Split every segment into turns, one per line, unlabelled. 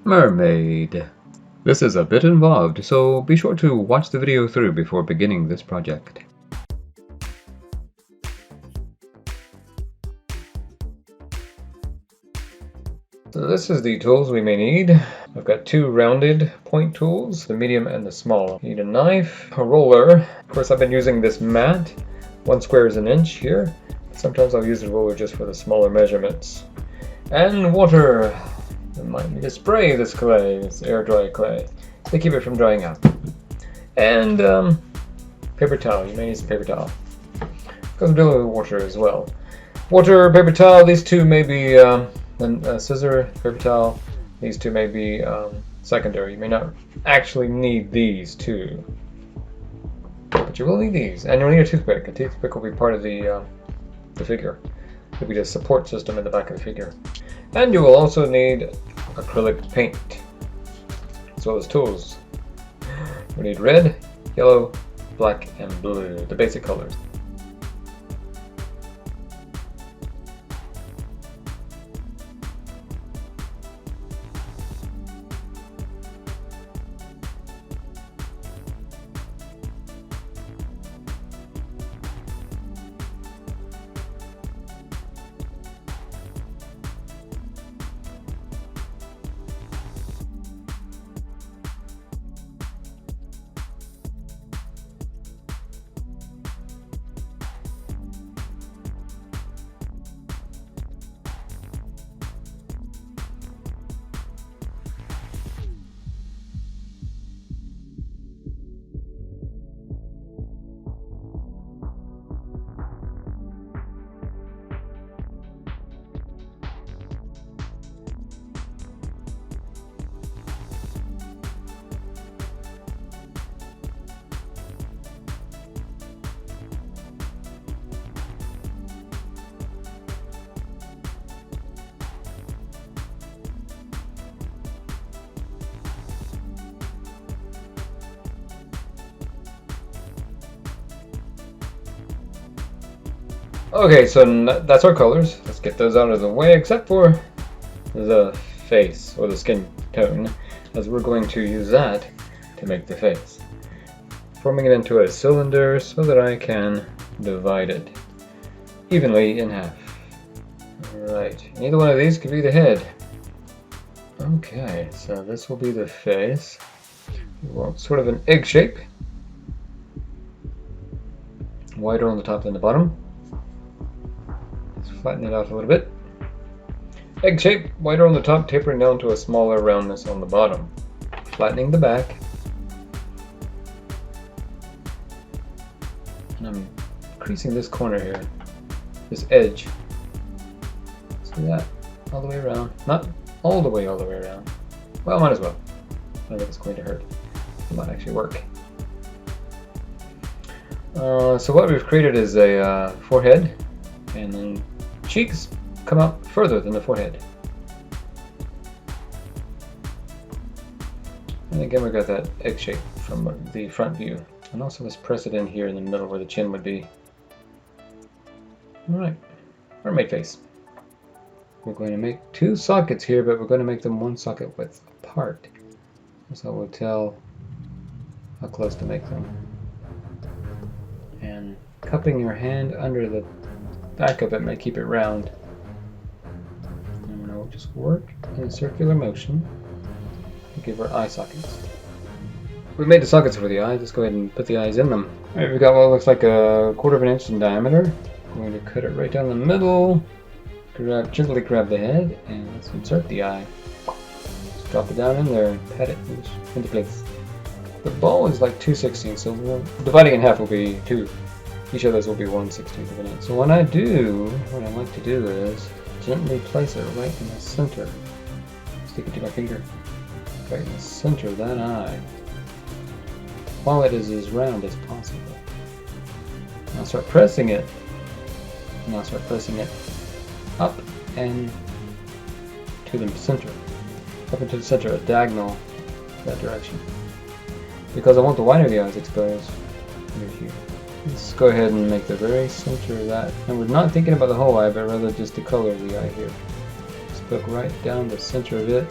Mermaid. This is a bit involved, so be sure to watch the video through before beginning this project. So this is the tools we may need. I've got two rounded point tools, the medium and the small. You need a knife, a roller. Of course, I've been using this mat. 1 square is an inch here. Sometimes I'll use the roller just for the smaller measurements. And water. I might need to spray this clay, this air dry clay, to keep it from drying out. And paper towel. You may need some paper towel. Because I'm dealing with water as well. Water, paper towel, these two may be scissor, paper towel, these two may be secondary. You may not actually need these two, but you will need these. And you'll need a toothpick. A toothpick will be part of the figure. It'll be the support system in the back of the figure. And you will also need acrylic paint, as well as tools. We need red, yellow, black, and blue, the basic colors. Okay, so that's our colors. Let's get those out of the way, except for the face, or the skin tone, as we're going to use that to make the face. Forming it into a cylinder so that I can divide it evenly in half. Alright, either one of these could be the head. Okay, so this will be the face. We want sort of an egg shape. Wider on the top than the bottom. Flatten it out a little bit. Egg shape, wider on the top, tapering down to a smaller roundness on the bottom. Flattening the back. And I'm creasing this corner here, this edge. See that? All the way around. Not all the way around. Well, might as well. I don't think it's going to hurt. It might actually work. So what we've created is a forehead, and then cheeks come out further than the forehead. And again, we've got that egg shape from the front view. And also let's press it in here in the middle where the chin would be. Alright, mermaid face. We're going to make two sockets here, but we're going to make them 1 socket width apart. So we'll tell how close to make them. And cupping your hand under the back of it may keep it round. And we'll just work in a circular motion to give our eye sockets. We made the sockets for the eyes. Let's go ahead and put the eyes in them. Alright, we've got what looks like a 1/4 of an inch in diameter. I'm going to cut it right down the middle. Gently grab the head and let's insert the eye. Just drop it down in there and pat it into place. The ball is like 2/16, so dividing in half will be 2. Each of those will be 1/16 of an inch. So what I like to do is gently place it right in the center. Stick it to my finger. Right in the center of that eye. While it is as round as possible. Now start pressing it. Now start pressing it up and to the center. Up into the center, a diagonal that direction. Because I want the white of the eyes exposed under here. Let's go ahead and make the very center of that. And we're not thinking about the whole eye, but rather just the color of the eye here. Just poke right down the center of it.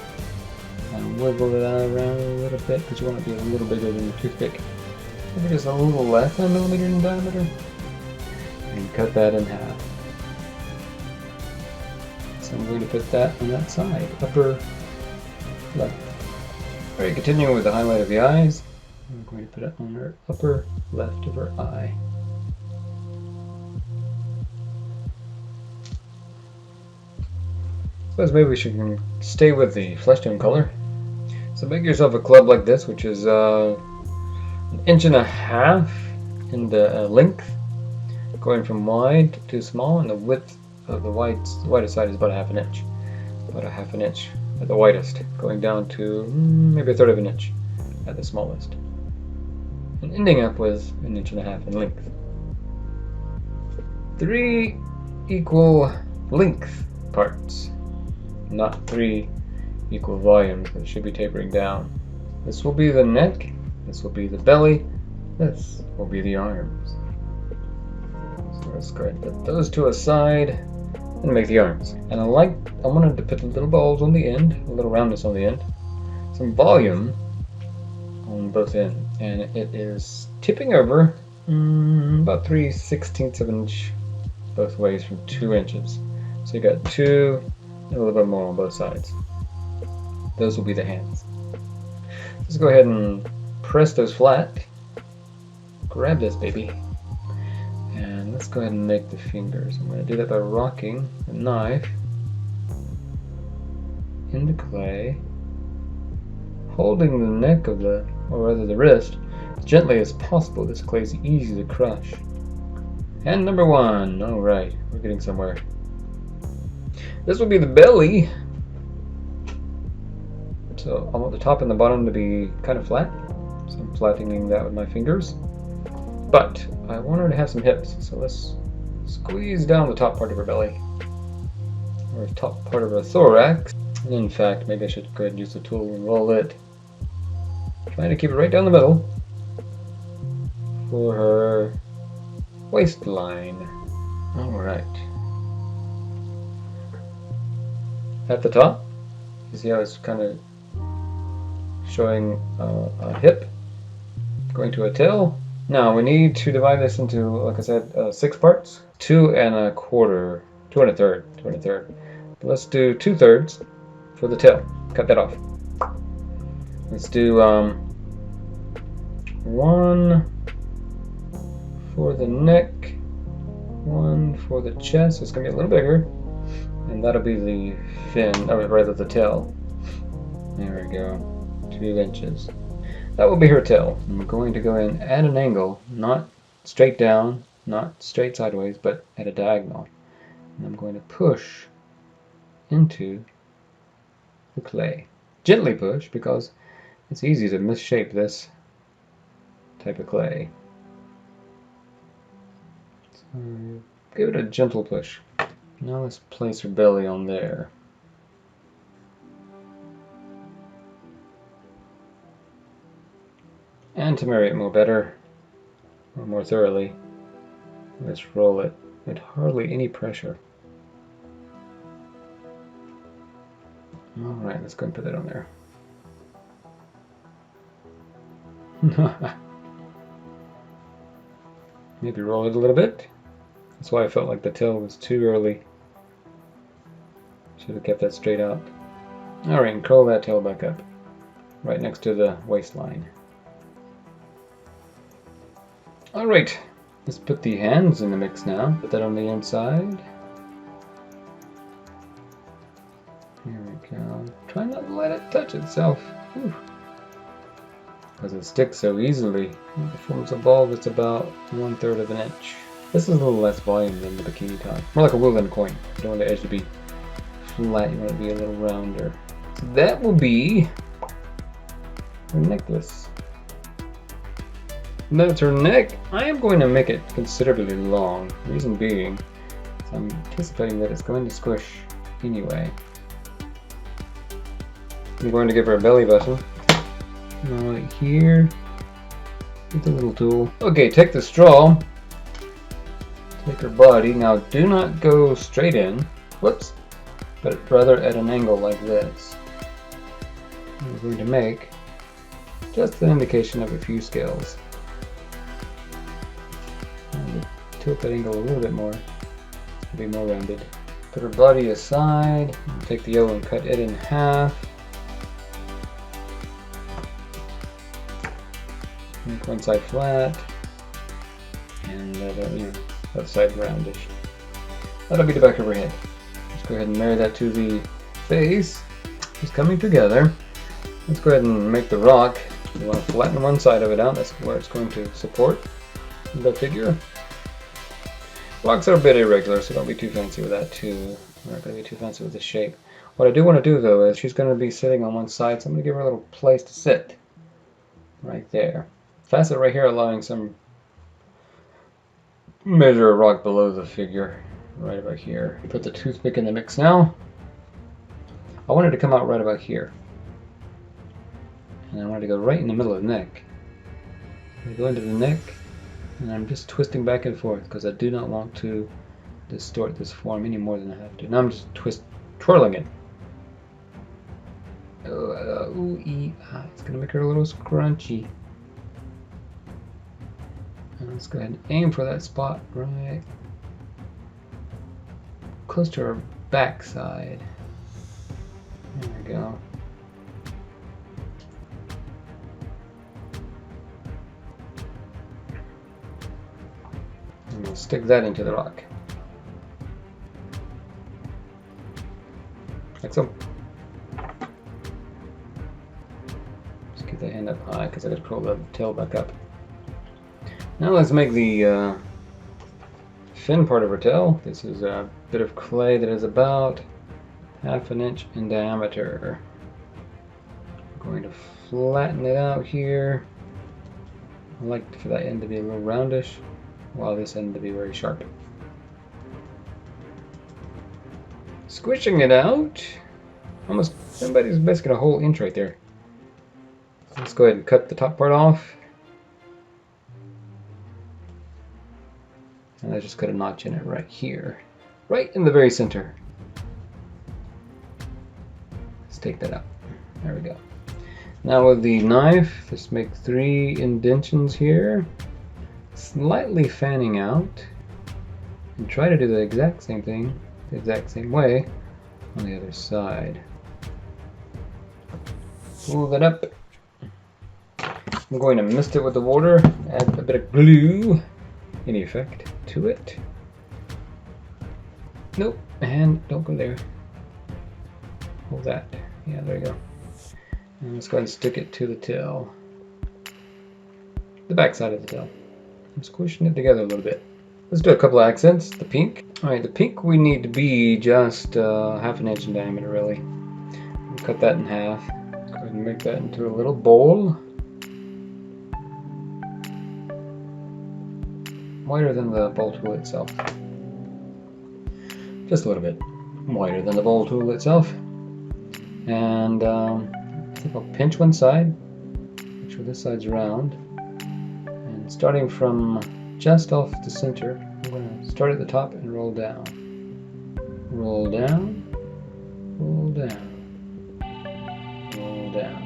And wiggle it around a little bit because you want it to be a little bigger than the toothpick. Maybe just a little less than a millimeter in diameter. And cut that in half. So I'm going to put that on that side, upper left. Alright, continuing with the highlight of the eyes. I'm going to put it on her upper left of her eye. Suppose maybe we should stay with the flesh tone color. So make yourself a club like this, which is 1.5 inches in the length, going from wide to small, and the width of the widest side is about 1/2 inch. About 1/2 inch at the widest, going down to maybe 1/3 inch at the smallest. And ending up with 1.5 inches in length. 3 equal length parts, not 3 equal volumes, but it should be tapering down. This will be the neck, this will be the belly, this will be the arms. So let's go ahead and put those two aside and make the arms. And I wanted to put little balls on the end, a little roundness on the end, some volume on both ends, and it is tipping over about 3/16 of an inch both ways from 2 inches. So you got 2 and a little bit more on both sides. Those will be the hands. Let's go ahead and press those flat. Grab this baby. And let's go ahead and make the fingers. I'm going to do that by rocking the knife in the clay, holding the neck of the, or rather the wrist, as gently as possible. This clay is easy to crush. Hand number 1. Alright, we're getting somewhere. This will be the belly. So I want the top and the bottom to be kind of flat. So I'm flattening that with my fingers. But I want her to have some hips. So let's squeeze down the top part of her belly. Or the top part of her thorax. And in fact, maybe I should go ahead and use the tool and roll it. Trying to keep it right down the middle. For her waistline. Alright. At the top, you see how it's kind of showing a hip going to a tail. Now we need to divide this into, like I said, 6 parts. 2 1/4, 2 1/3. But let's do 2/3 for the tail. Cut that off. Let's do 1 for the neck, 1 for the chest. It's gonna be a little bigger, and that'll be the fin, or rather the tail. There we go. 2 inches. That will be her tail. I'm going to go in and add an angle, not straight down, not straight sideways, but at a diagonal. And I'm going to push into the clay. Gently push, because it's easy to misshape this type of clay. So give it a gentle push. Now let's place her belly on there. And to marry it more thoroughly, let's roll it with hardly any pressure. Alright, let's go and put that on there. Maybe roll it a little bit. That's why I felt like the tail was too early. Should have kept that straight out. Alright, and curl that tail back up, right next to the waistline. Alright, let's put the hands in the mix now. Put that on the inside. Here we go. Try not to let it touch itself. Because it sticks so easily. It forms a ball that's about 1/3 of an inch. This is a little less volume than the bikini top. More like a wooden coin. You don't want the edge to be flat, you want it to be a little rounder. So that will be her necklace. That's her neck. I am going to make it considerably long. Reason being, I'm anticipating that it's going to squish anyway. I'm going to give her a belly button. Right here. With the little tool. Okay, take the straw. Take her body. Now do not go straight in. Whoops. But rather at an angle like this. we're going to make just an indication of a few scales. And tilt that angle a little bit more, to be more rounded. Put our body aside, take the yellow and cut it in half. Make one side flat, and the other side roundish. That'll be the back of her head. Let's go ahead and marry that to the face. It's coming together. Let's go ahead and make the rock. We want to flatten one side of it out. That's where it's going to support the figure. Rocks are a bit irregular, so don't be too fancy with that too. We're not going to be too fancy with the shape. What I do want to do though is she's going to be sitting on one side, so I'm going to give her a little place to sit. Right there. Facet right here, allowing some measure of rock below the figure. Right about here. Put the toothpick in the mix now. I wanted to come out right about here. And I wanted to go right in the middle of the neck. I go into the neck, and I'm just twisting back and forth because I do not want to distort this form any more than I have to. Now I'm just twirling it. It's going to make her a little scrunchy. And let's go ahead and aim for that spot right close to her backside. There we go. And we'll stick that into the rock. Like so. Just keep that hand up high because I got to curl the tail back up. Now let's make the fin part of her tail. This is a bit of clay that is about 1/2 inch in diameter. I'm going to flatten it out here. I like for that end to be a little roundish, while this end to be very sharp. Squishing it out. Almost somebody's basically a whole inch right there. So let's go ahead and cut the top part off. And I just cut a notch in it right here. Right in the very center. Let's take that out. There we go. Now with the knife, just make 3 indentions here. Slightly fanning out. And try to do the exact same thing, the exact same way on the other side. Pull that up. I'm going to mist it with the water, add a bit of glue, any effect to it. Nope, and don't go there. Hold that. Yeah, there you go. And let's go ahead and stick it to the tail. The back side of the tail. I'm squishing it together a little bit. Let's do a couple of accents. The pink. Alright, the pink we need to be just 1/2 inch in diameter, really. Cut that in half. Go ahead and make that into a little bowl. Wider than the bowl tool itself. Just a little bit wider than the bowl tool itself. And I think I'll pinch one side, make sure this side's round. And starting from just off the center, I'm going to start at the top and roll down. Roll down, roll down, roll down.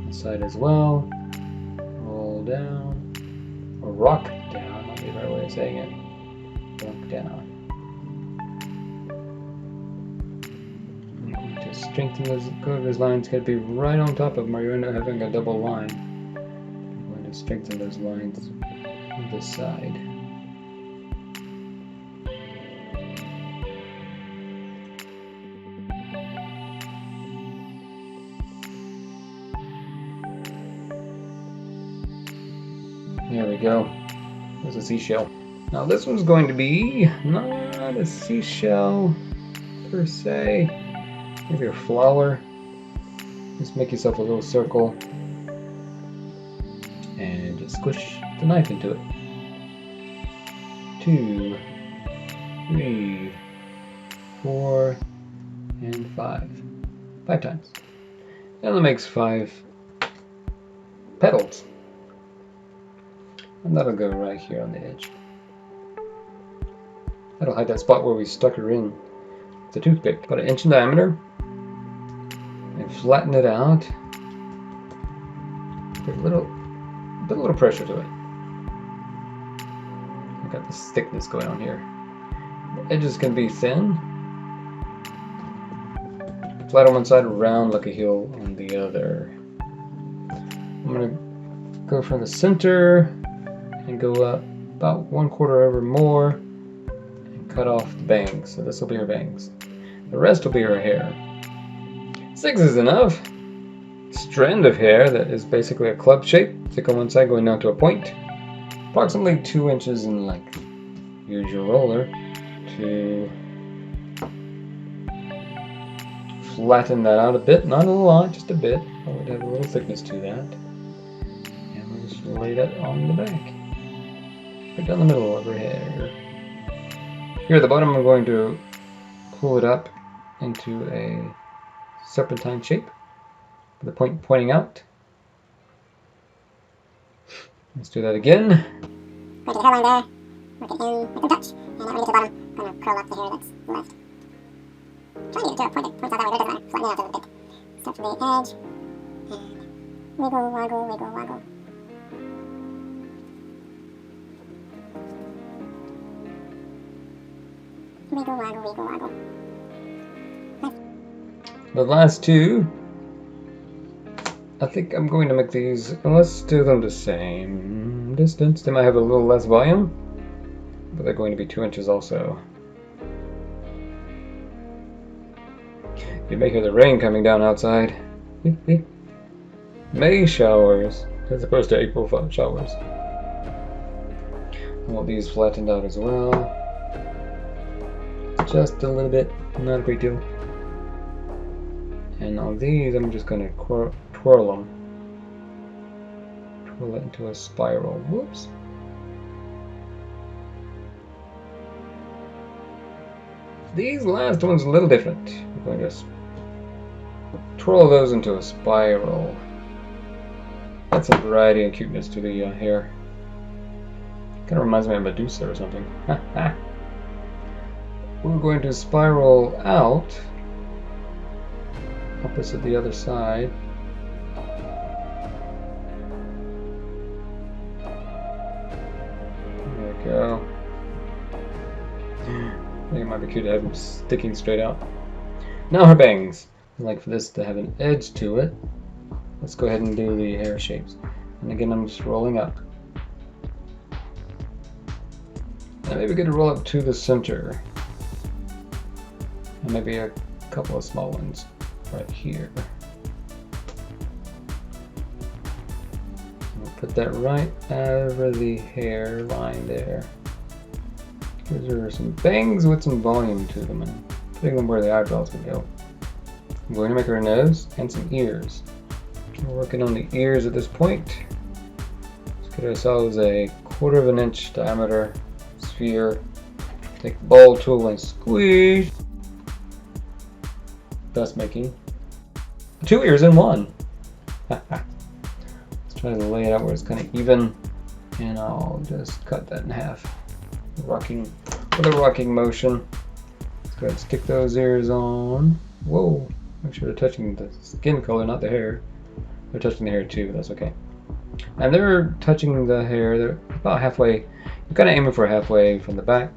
This side as well. Roll down. Or rock down, that'll be the right way of saying it. Rock down. I'm going to strengthen those lines, got to be right on top of them or you end up having a double line. I'm going to strengthen those lines on this side. There we go. There's a seashell. Now this one's going to be not a seashell per se. Maybe a flower. Just make yourself a little circle and just squish the knife into it. 2, 3, 4, and 5. 5 times. And that makes 5 petals. And that'll go right here on the edge. That'll hide that spot where we stuck her in with the toothpick. About 1 inch in diameter. And flatten it out. Put a little pressure to it. I've got this thickness going on here. The edges can be thin. Flat on one side, round like a heel on the other. I'm gonna go from the center and go up about 1/4 over more and cut off the bangs. So this will be her bangs. The rest will be her hair. 6 is enough. Strand of hair that is basically a club shape, thick on one side going down to a point, approximately 2 inches in length. Use your roller to flatten that out a bit, not a lot, just a bit. I would have a little thickness to that. And we'll just lay that on the back. Right down the middle of her hair. Here at the bottom, I'm going to pull it up into a serpentine shape, with the point pointing out. Let's do that again.
Go to the hairline there, work it in, make them touch, and then when we get to the bottom, I'm going to curl up the hair that's left. Try to get it to a point that points out that way, but it doesn't matter. Flatten it out a little bit. Start from the edge, and wiggle, waggle, wiggle, waggle. Wiggle, waggle, wiggle, waggle.
The last two, I think I'm going to make these, let's do them the same distance. They might have a little less volume, but they're going to be 2 inches also. You may hear the rain coming down outside. May showers, as opposed to April showers. I want these flattened out as well. Just a little bit, not a great deal. And on these, I'm just going to twirl them. Twirl it into a spiral. Whoops. These last ones a little different. We're going to twirl those into a spiral. Add some variety and cuteness to the hair. Kind of reminds me of Medusa or something. We're going to spiral out opposite the other side. There we go. I think it might be cute to have them sticking straight out. Now her bangs. I'd like for this to have an edge to it. Let's go ahead and do the hair shapes. And again, I'm just rolling up. And maybe get to roll up to the center. And maybe a couple of small ones right here. We'll put that right over the hairline there. These are some bangs with some volume to them, and putting them where the eyebrows would go. I'm going to make her a nose and some ears. We're working on the ears at this point. Let's get ourselves a 1/4 of an inch diameter sphere. Take the ball tool and squeeze. Thus making 2 ears in one. Let's try to lay it out where it's kind of even, and I'll just cut that in half. With a rocking motion. Let's go ahead and stick those ears on. Whoa! Make sure they're touching the skin color, not the hair. They're touching the hair too, but that's okay. And they're touching the hair. They're about halfway. You're kind of aiming for halfway from the back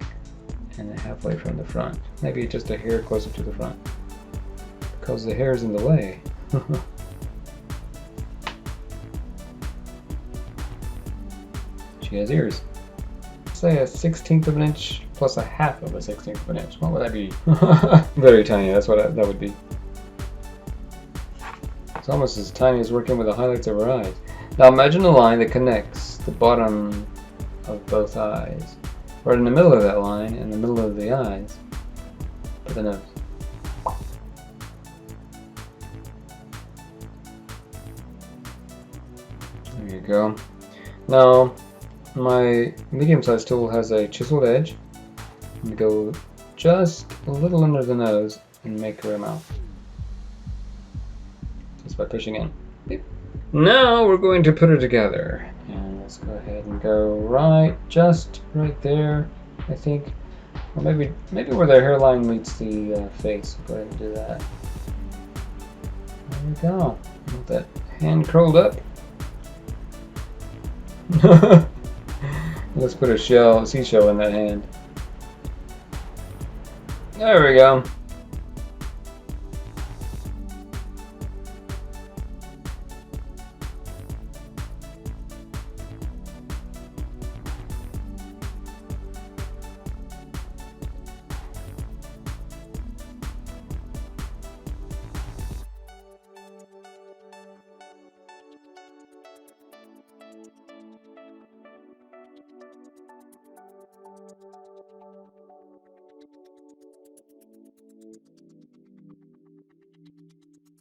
and then halfway from the front. Maybe just a hair closer to the front, because the hair is in the way. She has ears. Say a 1/16 of an inch plus a 1/2 of a 1/16 of an inch. What would that be? Very tiny. That's what that would be. It's almost as tiny as working with the highlights of her eyes. Now imagine a line that connects the bottom of both eyes, right in the middle of that line, in the middle of the eyes, for the nose. There you go. Now, my medium-sized tool has a chiseled edge. I'm going to go just a little under the nose and make her a mouth. Just by pushing in. Beep. Now we're going to put her together. And let's go ahead and go just right there, I think. Or maybe where the hairline meets the face. Go ahead and do that. There we go. With that hand curled up. Let's put a seashell in that hand. There we go.